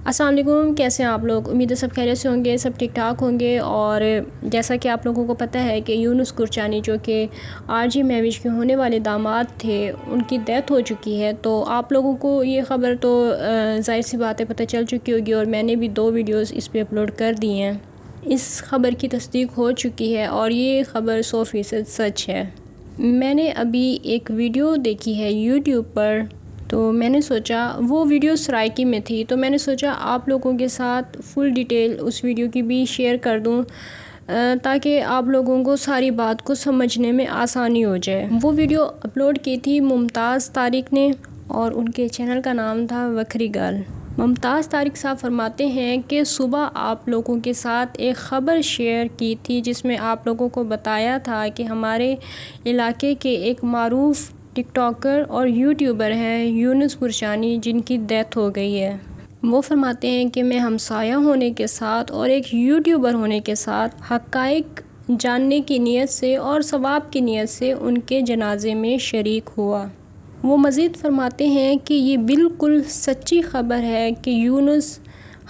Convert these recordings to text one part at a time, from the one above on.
السلام علیکم، کیسے ہیں آپ لوگ؟ امید ہے سب خیریت سے ہوں گے، سب ٹھیک ٹھاک ہوں گے۔ اور جیسا کہ آپ لوگوں کو پتہ ہے کہ یونس گرچانی جو کہ RJ مہوش کے ہونے والے داماد تھے، ان کی ڈیتھ ہو چکی ہے۔ تو آپ لوگوں کو یہ خبر تو ظاہر سی بات ہے پتہ چل چکی ہوگی، اور میں نے بھی 2 ویڈیوز اس پہ اپلوڈ کر دی ہیں۔ اس خبر کی تصدیق ہو چکی ہے اور یہ خبر 100% سچ ہے۔ میں نے ابھی ایک ویڈیو دیکھی ہے یوٹیوب پر، تو میں نے سوچا وہ ویڈیو سرائکی میں تھی، تو میں نے سوچا آپ لوگوں کے ساتھ فل ڈیٹیل اس ویڈیو کی بھی شیئر کر دوں تاکہ آپ لوگوں کو ساری بات کو سمجھنے میں آسانی ہو جائے۔ وہ ویڈیو اپلوڈ کی تھی ممتاز طارق نے، اور ان کے چینل کا نام تھا وکھری گال۔ ممتاز طارق صاحب فرماتے ہیں کہ صبح آپ لوگوں کے ساتھ ایک خبر شیئر کی تھی جس میں آپ لوگوں کو بتایا تھا کہ ہمارے علاقے کے ایک معروف ٹک ٹاکر اور یوٹیوبر ہیں یونس گرچانی، جن کی ڈیتھ ہو گئی ہے۔ وہ فرماتے ہیں کہ میں ہمسایہ ہونے کے ساتھ اور ایک یوٹیوبر ہونے کے ساتھ حقائق جاننے کی نیت سے اور ثواب کی نیت سے ان کے جنازے میں شریک ہوا۔ وہ مزید فرماتے ہیں کہ یہ بالکل سچی خبر ہے کہ یونس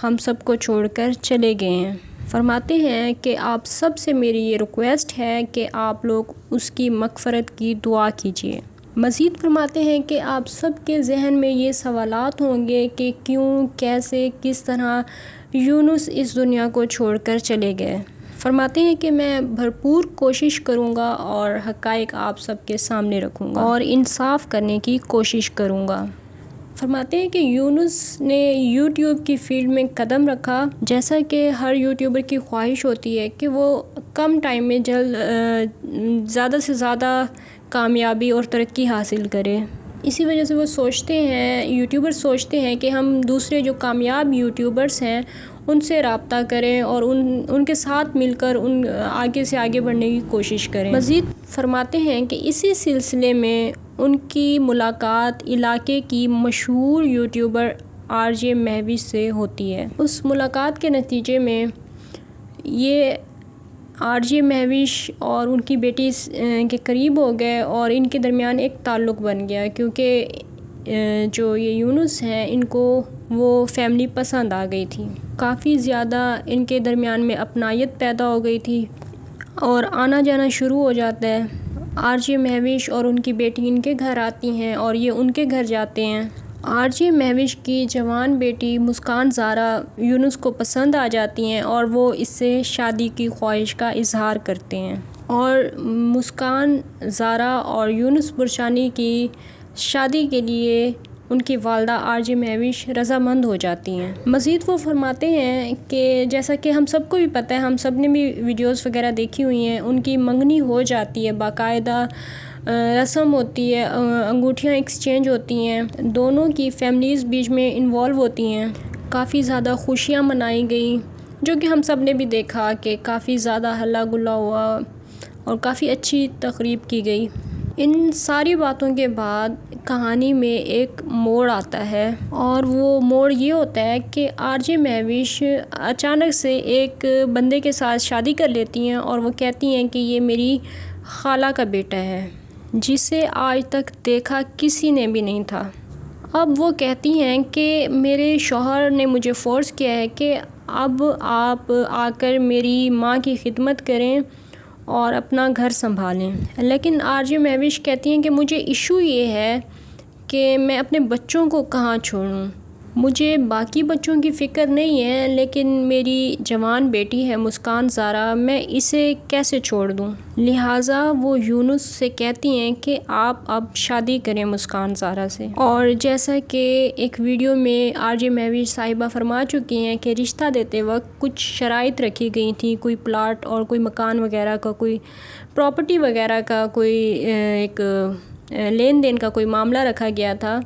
ہم سب کو چھوڑ کر چلے گئے ہیں۔ فرماتے ہیں کہ آپ سب سے میری یہ ریکویسٹ ہے کہ آپ لوگ اس کی مغفرت کی دعا کیجیے۔ مزید فرماتے ہیں کہ آپ سب کے ذہن میں یہ سوالات ہوں گے کہ کیوں، کیسے، کس طرح یونس اس دنیا کو چھوڑ کر چلے گئے۔ فرماتے ہیں کہ میں بھرپور کوشش کروں گا اور حقائق آپ سب کے سامنے رکھوں گا اور انصاف کرنے کی کوشش کروں گا۔ فرماتے ہیں کہ یونس نے یوٹیوب کی فیلڈ میں قدم رکھا، جیسا کہ ہر یوٹیوبر کی خواہش ہوتی ہے کہ وہ کم ٹائم میں زیادہ سے زیادہ کامیابی اور ترقی حاصل کرے۔ اسی وجہ سے وہ سوچتے ہیں، یوٹیوبر سوچتے ہیں کہ ہم دوسرے جو کامیاب یوٹیوبرز ہیں ان سے رابطہ کریں اور ان کے ساتھ مل کر آگے سے آگے بڑھنے کی کوشش کریں۔ مزید فرماتے ہیں کہ اسی سلسلے میں ان کی ملاقات علاقے کی مشہور یوٹیوبر RJ مہوش سے ہوتی ہے۔ اس ملاقات کے نتیجے میں یہ RJ مہوش اور ان کی بیٹی کے قریب ہو گئے اور ان کے درمیان ایک تعلق بن گیا، کیونکہ جو یہ یونس ہیں ان کو وہ فیملی پسند آ گئی تھی۔ کافی زیادہ ان کے درمیان میں اپنائیت پیدا ہو گئی تھی اور آنا جانا شروع ہو جاتا ہے۔ RJ مہوش اور ان کی بیٹی ان کے گھر آتی ہیں اور یہ ان کے گھر جاتے ہیں۔ RJ مہوش کی جوان بیٹی مسکان زارا یونس کو پسند آ جاتی ہیں اور وہ اس سے شادی کی خواہش کا اظہار کرتے ہیں، اور مسکان زارا اور یونس گرچانی کی شادی کے لیے ان کی والدہ RJ مہوش رضامند ہو جاتی ہیں۔ مزید وہ فرماتے ہیں کہ جیسا کہ ہم سب کو بھی پتہ ہے، ہم سب نے بھی ویڈیوز وغیرہ دیکھی ہوئی ہیں، ان کی منگنی ہو جاتی ہے، باقاعدہ رسم ہوتی ہے، انگوٹھیاں ایکسچینج ہوتی ہیں، دونوں کی فیملیز بیچ میں انوالو ہوتی ہیں، کافی زیادہ خوشیاں منائی گئیں، جو کہ ہم سب نے بھی دیکھا کہ کافی زیادہ ہلا گلا ہوا اور کافی اچھی تقریب کی گئی۔ ان ساری باتوں کے بعد کہانی میں ایک موڑ آتا ہے، اور وہ موڑ یہ ہوتا ہے کہ RJ مہوش اچانک سے ایک بندے کے ساتھ شادی کر لیتی ہیں اور وہ کہتی ہیں کہ یہ میری خالہ کا بیٹا ہے، جسے آج تک دیکھا کسی نے بھی نہیں تھا۔ اب وہ کہتی ہیں کہ میرے شوہر نے مجھے فورس کیا ہے کہ اب آپ آ کر میری ماں کی خدمت کریں اور اپنا گھر سنبھالیں، لیکن RJ مہوش کہتی ہیں کہ مجھے ایشو یہ ہے کہ میں اپنے بچوں کو کہاں چھوڑوں، مجھے باقی بچوں کی فکر نہیں ہے، لیکن میری جوان بیٹی ہے مسکان زارا، میں اسے کیسے چھوڑ دوں۔ لہٰذا وہ یونس سے کہتی ہیں کہ آپ اب شادی کریں مسکان زارا سے۔ اور جیسا کہ ایک ویڈیو میں RJ مہوش صاحبہ فرما چکی ہیں کہ رشتہ دیتے وقت کچھ شرائط رکھی گئی تھیں، کوئی پلاٹ اور کوئی مکان وغیرہ کا، کوئی پراپرٹی وغیرہ کا، کوئی ایک لین دین کا کوئی معاملہ رکھا گیا تھا،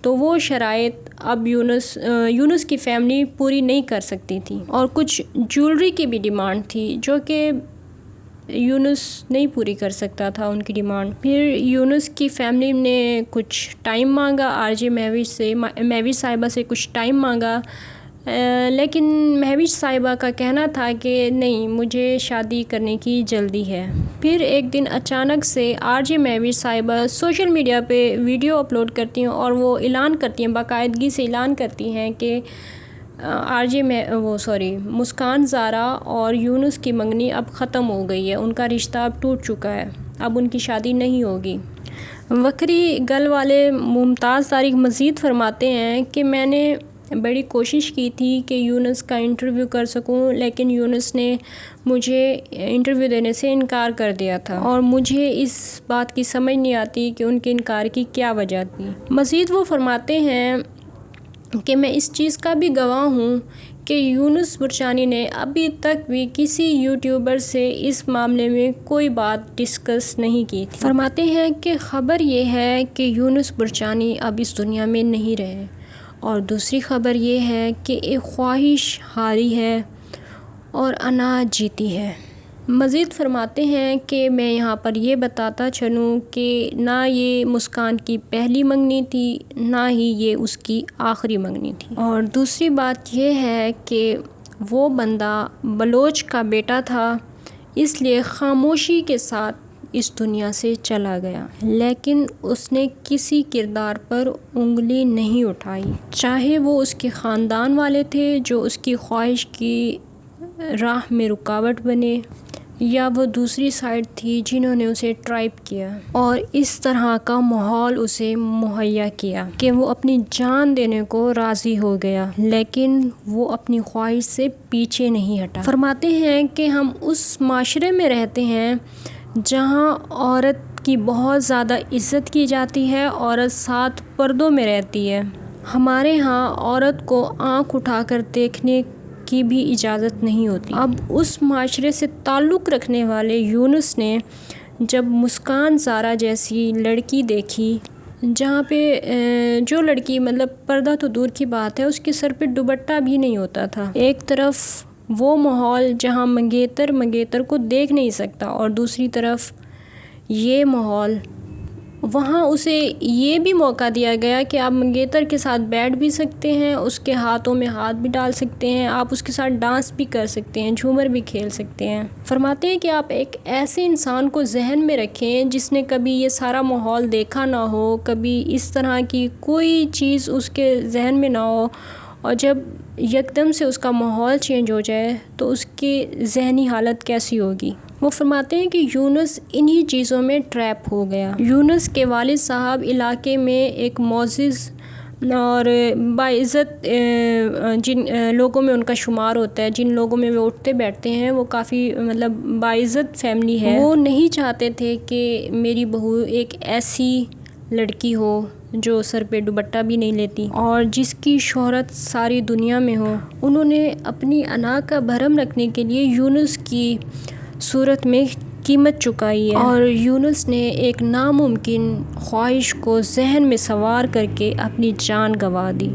تو وہ شرائط اب یونس کی فیملی پوری نہیں کر سکتی تھی، اور کچھ جیولری کی بھی ڈیمانڈ تھی جو کہ یونس نہیں پوری کر سکتا تھا ان کی ڈیمانڈ۔ پھر یونس کی فیملی نے کچھ ٹائم مانگا RJ مہوش صاحبہ سے کچھ ٹائم مانگا، لیکن مہوش صاحبہ کا کہنا تھا کہ نہیں، مجھے شادی کرنے کی جلدی ہے۔ پھر ایک دن اچانک سے RJ مہوش صاحبہ سوشل میڈیا پہ ویڈیو اپلوڈ کرتی ہیں اور وہ اعلان کرتی ہیں، باقاعدگی سے اعلان کرتی ہیں کہ مسکان زارا اور یونس کی منگنی اب ختم ہو گئی ہے، ان کا رشتہ اب ٹوٹ چکا ہے، اب ان کی شادی نہیں ہوگی۔ وکری گل والے ممتاز طارق مزید فرماتے ہیں کہ میں نے بڑی کوشش کی تھی کہ یونس کا انٹرویو کر سکوں، لیکن یونس نے مجھے انٹرویو دینے سے انکار کر دیا تھا اور مجھے اس بات کی سمجھ نہیں آتی کہ ان کے انکار کی کیا وجہ تھی۔ مزید وہ فرماتے ہیں کہ میں اس چیز کا بھی گواہ ہوں کہ یونس برچانی نے ابھی تک بھی کسی یوٹیوبر سے اس معاملے میں کوئی بات ڈسکس نہیں کی تھی۔ فرماتے ہیں کہ خبر یہ ہے کہ یونس برچانی اب اس دنیا میں نہیں رہے، اور دوسری خبر یہ ہے کہ ایک خواہش ہاری ہے اور انا جیتی ہے۔ مزید فرماتے ہیں کہ میں یہاں پر یہ بتاتا چلوں کہ نہ یہ مسکان کی پہلی منگنی تھی، نہ ہی یہ اس کی آخری منگنی تھی، اور دوسری بات یہ ہے کہ وہ بندہ بلوچ کا بیٹا تھا، اس لیے خاموشی کے ساتھ اس دنیا سے چلا گیا، لیکن اس نے کسی کردار پر انگلی نہیں اٹھائی، چاہے وہ اس کے خاندان والے تھے جو اس کی خواہش کی راہ میں رکاوٹ بنے، یا وہ دوسری سائڈ تھی جنہوں نے اسے ٹرائپ کیا اور اس طرح کا ماحول اسے مہیا کیا کہ وہ اپنی جان دینے کو راضی ہو گیا، لیکن وہ اپنی خواہش سے پیچھے نہیں ہٹا۔ فرماتے ہیں کہ ہم اس معاشرے میں رہتے ہیں جہاں عورت کی بہت زیادہ عزت کی جاتی ہے، عورت 7 پردوں میں رہتی ہے۔ ہمارے ہاں عورت کو آنکھ اٹھا کر دیکھنے کی بھی اجازت نہیں ہوتی۔ اب اس معاشرے سے تعلق رکھنے والے یونس نے جب مسکان زارا جیسی لڑکی دیکھی، جہاں پہ جو لڑکی مطلب پردہ تو دور کی بات ہے، اس کے سر پہ دوپٹہ بھی نہیں ہوتا تھا، ایک طرف وہ ماحول جہاں منگیتر کو دیکھ نہیں سکتا، اور دوسری طرف یہ ماحول وہاں اسے یہ بھی موقع دیا گیا کہ آپ منگیتر کے ساتھ بیٹھ بھی سکتے ہیں، اس کے ہاتھوں میں ہاتھ بھی ڈال سکتے ہیں، آپ اس کے ساتھ ڈانس بھی کر سکتے ہیں، جھومر بھی کھیل سکتے ہیں۔ فرماتے ہیں کہ آپ ایک ایسے انسان کو ذہن میں رکھیں جس نے کبھی یہ سارا ماحول دیکھا نہ ہو، کبھی اس طرح کی کوئی چیز اس کے ذہن میں نہ ہو، اور جب یکدم سے اس کا ماحول چینج ہو جائے تو اس کی ذہنی حالت کیسی ہوگی۔ وہ فرماتے ہیں کہ یونس انہی چیزوں میں ٹریپ ہو گیا۔ یونس کے والد صاحب علاقے میں ایک معزز اور باعزت جن لوگوں میں ان کا شمار ہوتا ہے، جن لوگوں میں وہ اٹھتے بیٹھتے ہیں، وہ کافی مطلب باعزت فیملی ہے۔ وہ نہیں چاہتے تھے کہ میری بہو ایک ایسی لڑکی ہو جو سر پہ دوپٹہ بھی نہیں لیتی اور جس کی شہرت ساری دنیا میں ہو۔ انہوں نے اپنی انا کا بھرم رکھنے کے لیے یونس کی صورت میں قیمت چکائی ہے، اور یونس نے ایک ناممکن خواہش کو ذہن میں سوار کر کے اپنی جان گنوا دی۔